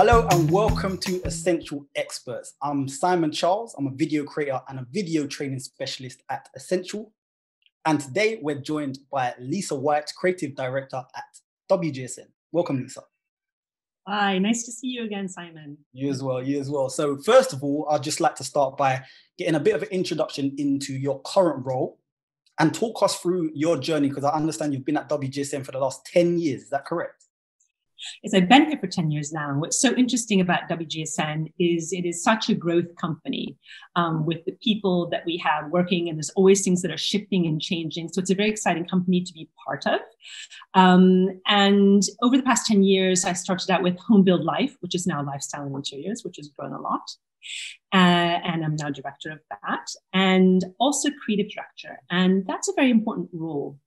Hello and welcome to Essential Experts. I'm Simon Charles. I'm a video creator and a video training specialist at Essential. And today we're joined by Lisa White, Creative Director at WGSN. Welcome, Lisa. Hi, nice to see you again, Simon. You as well, you as well. So first of all, I'd just like to start by getting a bit of an introduction into your current role and talk us through your journey, because I understand you've been at WGSN for the last 10 years. Is that correct? Yes, I've been here for 10 years now. What's so interesting about WGSN is it is such a growth company with the people that we have working, and there's always things that are shifting and changing. So it's a very exciting company to be part of. And over the past 10 years, I started out with Home Build Life, which is now Lifestyle and Interiors, which has grown a lot. And I'm now director of that, and also creative director. And that's a very important role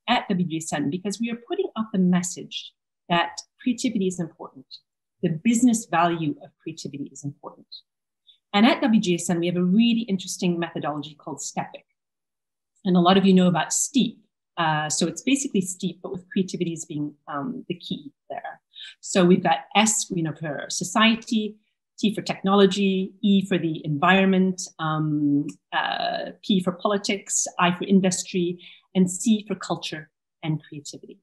at WGSN because we are putting out the message that creativity is important. The business value of creativity is important. And at WGSN, we have a really interesting methodology called STEPIC. And a lot of you know about STEEP. So it's basically STEEP, but with creativity as being the key there. So we've got S, for society, T for technology, E for the environment, P for politics, I for industry, and C for culture and creativity.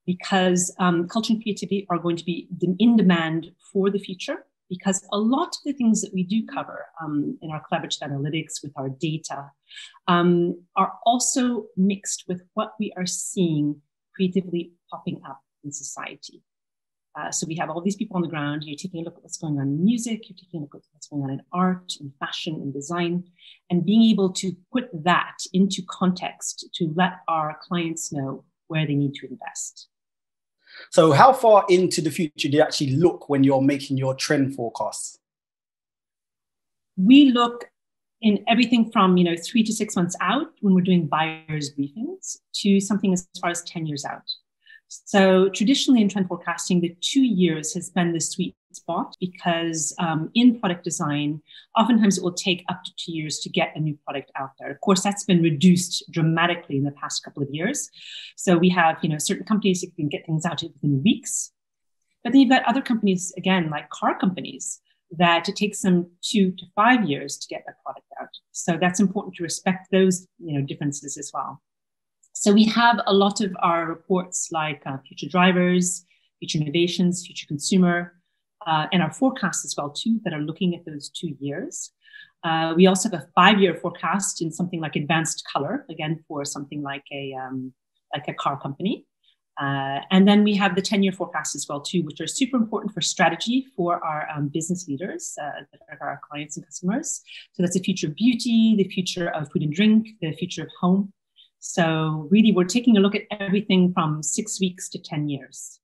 Because culture and creativity are going to be in demand for the future, because a lot of the things that we do cover in our collaborative analytics with our data are also mixed with what we are seeing creatively popping up in society. So we have all these people on the ground. You're taking a look at what's going on in music. You're taking a look at what's going on in art, in fashion, in design, and being able to put that into context to let our clients know where they need to invest. So how far into the future do you actually look when you're making your trend forecasts? We look in everything from 3 to 6 months out when we're doing buyers briefings to something as far as 10 years out. So traditionally in trend forecasting, the 2 years has been the sweet spot because in product design, oftentimes it will take up to 2 years to get a new product out there. Of course, that's been reduced dramatically in the past couple of years. So we have, certain companies that can get things out within weeks. But then you've got other companies, again, like car companies, that it takes them 2 to 5 years to get a product out. So that's important to respect those, differences as well. So we have a lot of our reports like Future Drivers, Future Innovations, Future Consumer, and our forecasts as well too, that are looking at those 2 years. We also have a 5-year forecast in something like Advanced Color, again, for something like a car company. And then we have the 10-year forecast as well too, which are super important for strategy for our business leaders, that are our clients and customers. So that's the future of beauty, the future of food and drink, the future of home. So really, we're taking a look at everything from 6 weeks to 10 years.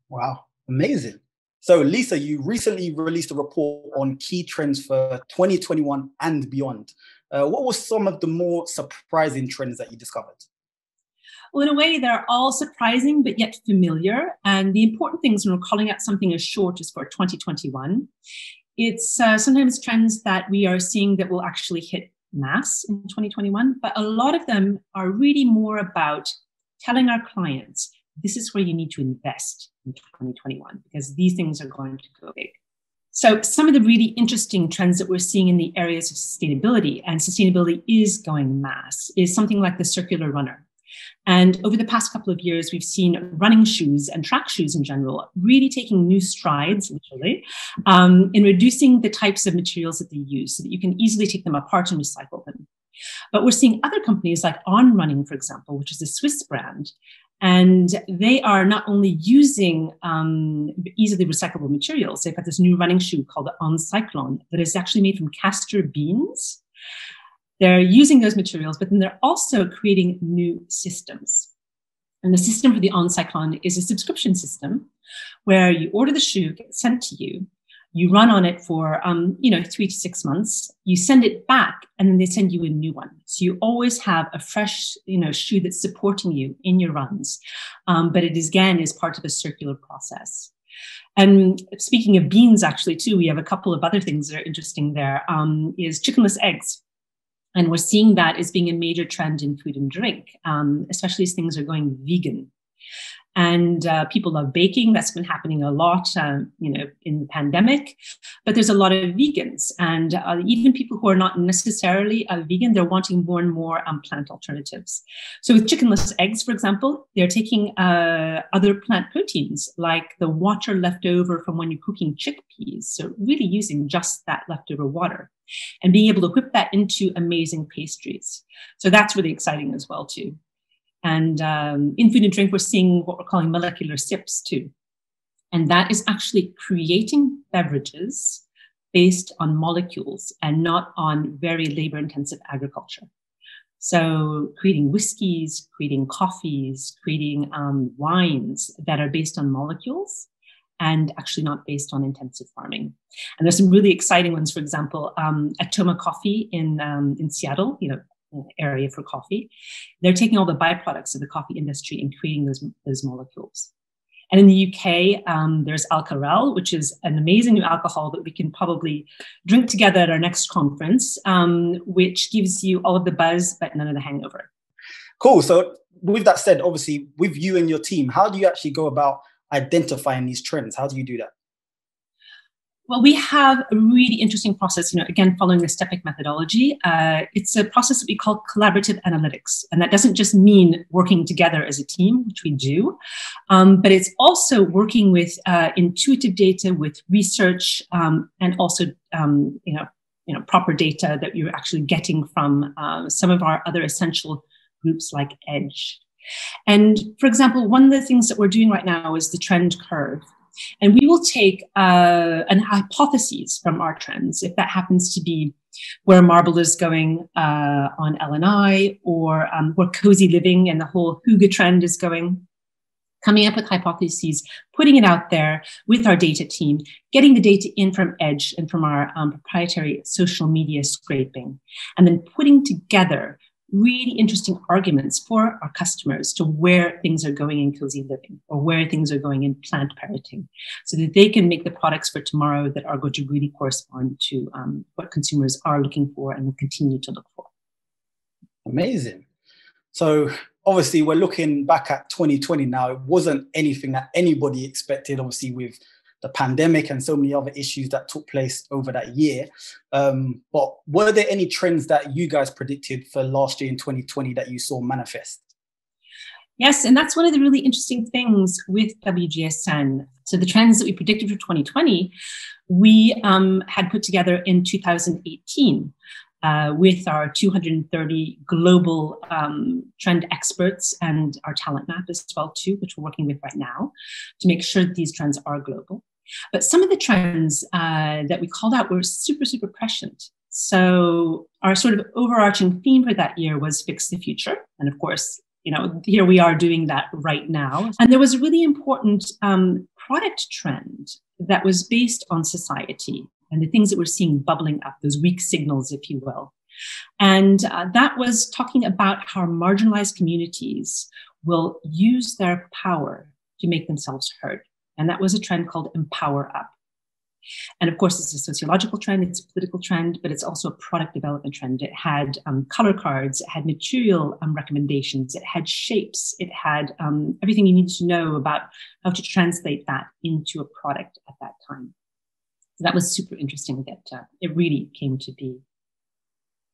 Wow, amazing. So Lisa, you recently released a report on key trends for 2021 and beyond. What were some of the more surprising trends that you discovered? Well, in a way, they're all surprising, but yet familiar. And the important things when we're calling out something as short as for 2021, it's sometimes trends that we are seeing that will actually hit mass in 2021, but a lot of them are really more about telling our clients, this is where you need to invest in 2021, because these things are going to go big. So some of the really interesting trends that we're seeing in the areas of sustainability, and sustainability is going mass, is something like the circular runner. And over the past couple of years, we've seen running shoes and track shoes in general really taking new strides, literally, in reducing the types of materials that they use so that you can easily take them apart and recycle them. But we're seeing other companies like On Running, for example, which is a Swiss brand, and they are not only using easily recyclable materials. They've got this new running shoe called the On Cyclone that is actually made from castor beans. They're using those materials, but then they're also creating new systems. And the system for the On Cyclone is a subscription system where you order the shoe, gets sent to you, you run on it for 3 to 6 months, you send it back, and then they send you a new one. So you always have a fresh shoe that's supporting you in your runs. But it is, again, is part of a circular process. And speaking of beans, actually, too, we have a couple of other things that are interesting there, is chickenless eggs. And we're seeing that as being a major trend in food and drink, especially as things are going vegan. And people love baking. That's been happening a lot, in the pandemic. But there's a lot of vegans, and even people who are not necessarily vegan, they're wanting more and more plant alternatives. So with chickenless eggs, for example, they're taking other plant proteins, like the water left over from when you're cooking chickpeas. So really using just that leftover water and being able to whip that into amazing pastries. So that's really exciting as well, too. And in food and drink, we're seeing what we're calling molecular sips too. And that is actually creating beverages based on molecules and not on very labor-intensive agriculture. So creating whiskeys, creating coffees, creating wines that are based on molecules and actually not based on intensive farming. And there's some really exciting ones, for example, Atoma Coffee in Seattle, area for coffee. They're taking all the byproducts of the coffee industry and creating those molecules. And in the UK, there's Alcarel, which is an amazing new alcohol that we can probably drink together at our next conference, which gives you all of the buzz, but none of the hangover. Cool. So with that said, obviously, with you and your team, how do you actually go about identifying these trends? How do you do that? Well, we have a really interesting process, again, following the STEPIC methodology. It's a process that we call collaborative analytics. And that doesn't just mean working together as a team, which we do, but it's also working with intuitive data, with research, and also, proper data that you're actually getting from some of our other essential groups like EDGE. And for example, one of the things that we're doing right now is the trend curve. And we will take an hypothesis from our trends, if that happens to be where marble is going on LNI, or where cozy living and the whole hygge trend is going, coming up with hypotheses, putting it out there with our data team, getting the data in from EDGE and from our proprietary social media scraping, and then putting together really interesting arguments for our customers to where things are going in cozy living or where things are going in plant parenting, so that they can make the products for tomorrow that are going to really correspond to what consumers are looking for and will continue to look for. Amazing. So obviously we're looking back at 2020 now. It wasn't anything that anybody expected, obviously, with the pandemic and so many other issues that took place over that year. But were there any trends that you guys predicted for last year in 2020 that you saw manifest? Yes, and that's one of the really interesting things with WGSN. So the trends that we predicted for 2020, we had put together in 2018 with our 230 global trend experts and our talent map as well too, which we're working with right now to make sure that these trends are global. But some of the trends that we called out were super, super prescient. So our sort of overarching theme for that year was fix the future. And of course, here we are doing that right now. And there was a really important product trend that was based on society and the things that we're seeing bubbling up, those weak signals, if you will. And that was talking about how marginalized communities will use their power to make themselves heard. And that was a trend called Empower Up. And of course, it's a sociological trend, it's a political trend, but it's also a product development trend. It had color cards, it had material recommendations, it had shapes, it had everything you needed to know about how to translate that into a product at that time. So that was super interesting that it really came to be.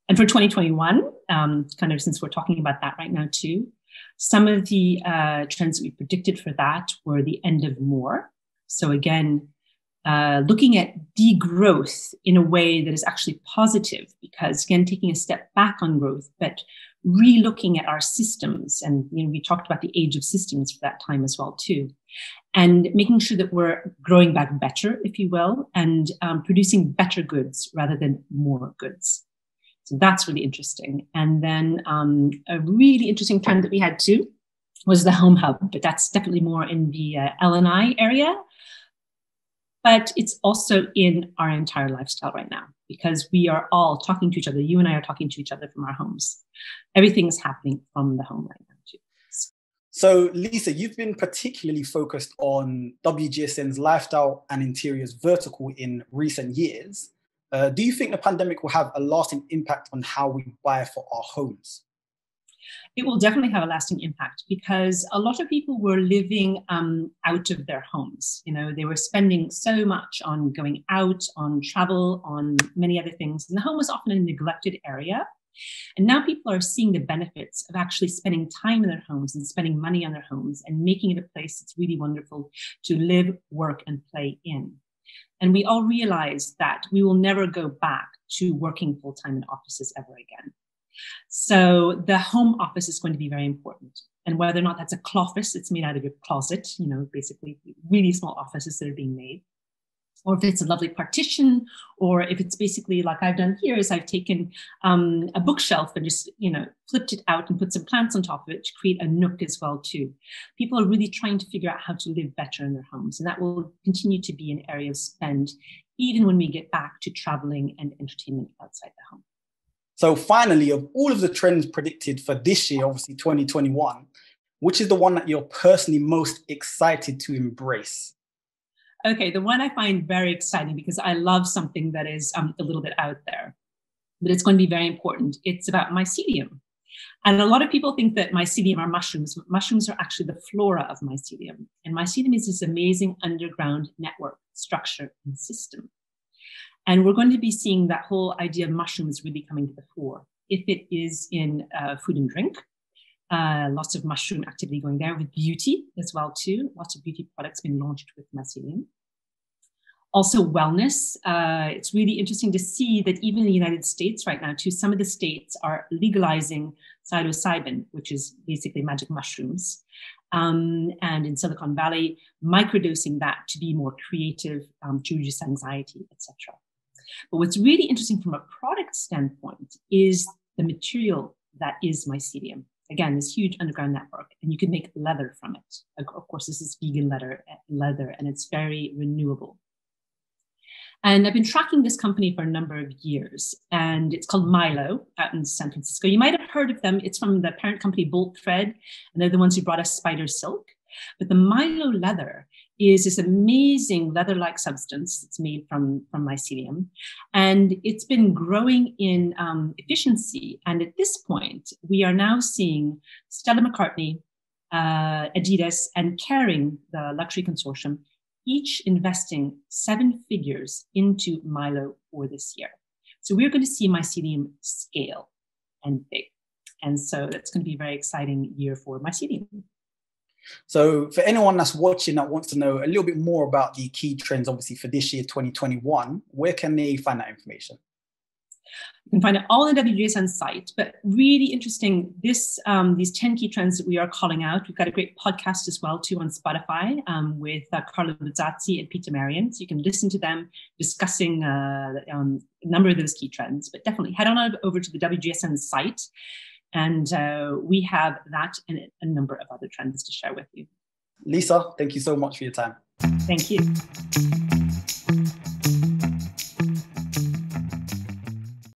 And for 2021, kind of since we're talking about that right now too, some of the trends that we predicted for that were the end of more. So again, looking at degrowth in a way that is actually positive, because again, taking a step back on growth, but re-looking at our systems. And we talked about the age of systems for that time as well too. And making sure that we're growing back better, if you will, and producing better goods rather than more goods. So that's really interesting. And then a really interesting trend that we had too was the home hub, but that's definitely more in the L&I area. But it's also in our entire lifestyle right now, because we are all talking to each other. You and I are talking to each other from our homes. Everything is happening from the home right now too. So Lisa, you've been particularly focused on WGSN's lifestyle and interiors vertical in recent years. Do you think the pandemic will have a lasting impact on how we buy for our homes? It will definitely have a lasting impact because a lot of people were living out of their homes. You know, they were spending so much on going out, on travel, on many other things. And the home was often a neglected area. And now people are seeing the benefits of actually spending time in their homes and spending money on their homes and making it a place that's really wonderful to live, work, and play in. And we all realize that we will never go back to working full-time in offices ever again. So the home office is going to be very important. And whether or not that's a cloffice, it's made out of your closet, you know, basically really small offices that are being made, or if it's a lovely partition, or if it's basically like I've done here is I've taken a bookshelf and just, you know, flipped it out and put some plants on top of it to create a nook as well too. People are really trying to figure out how to live better in their homes. And that will continue to be an area of spend, even when we get back to traveling and entertainment outside the home. So finally, of all of the trends predicted for this year, obviously 2021, which is the one that you're personally most excited to embrace? Okay, the one I find very exciting because I love something that is a little bit out there, but it's going to be very important. It's about mycelium. And a lot of people think that mycelium are mushrooms. Mushrooms are actually the flora of mycelium. And mycelium is this amazing underground network, structure, and system. And we're going to be seeing that whole idea of mushrooms really coming to the fore. If it is in food and drink, lots of mushroom activity going there, with beauty as well too. Lots of beauty products being launched with mycelium. Also wellness. It's really interesting to see that even in the United States right now too, some of the states are legalizing psilocybin, which is basically magic mushrooms. And in Silicon Valley, microdosing that to be more creative, to reduce anxiety, etc. But what's really interesting from a product standpoint is the material that is mycelium. Again, this huge underground network, and you can make leather from it. Of course, this is vegan leather, and it's very renewable. And I've been tracking this company for a number of years, and it's called Mylo out in San Francisco. You might have heard of them. It's from the parent company Bolt Thread, and they're the ones who brought us Spider Silk. But the Mylo leather is this amazing leather-like substance that's made from mycelium. And it's been growing in efficiency. And at this point, we are now seeing Stella McCartney, Adidas, and Kering, the luxury consortium, each investing 7 figures into Mylo for this year. So we're going to see mycelium scale and big. And so that's going to be a very exciting year for mycelium. So for anyone that's watching that wants to know a little bit more about the key trends, obviously for this year, 2021, where can they find that information? You can find it all on the WGSN site, but really interesting, these 10 key trends that we are calling out. We've got a great podcast as well too on Spotify with Carlo Buzzazzi and Peter Marion. So you can listen to them discussing a number of those key trends, but definitely head on over to the WGSN site. And we have that and a number of other trends to share with you. Lisa, thank you so much for your time. Thank you.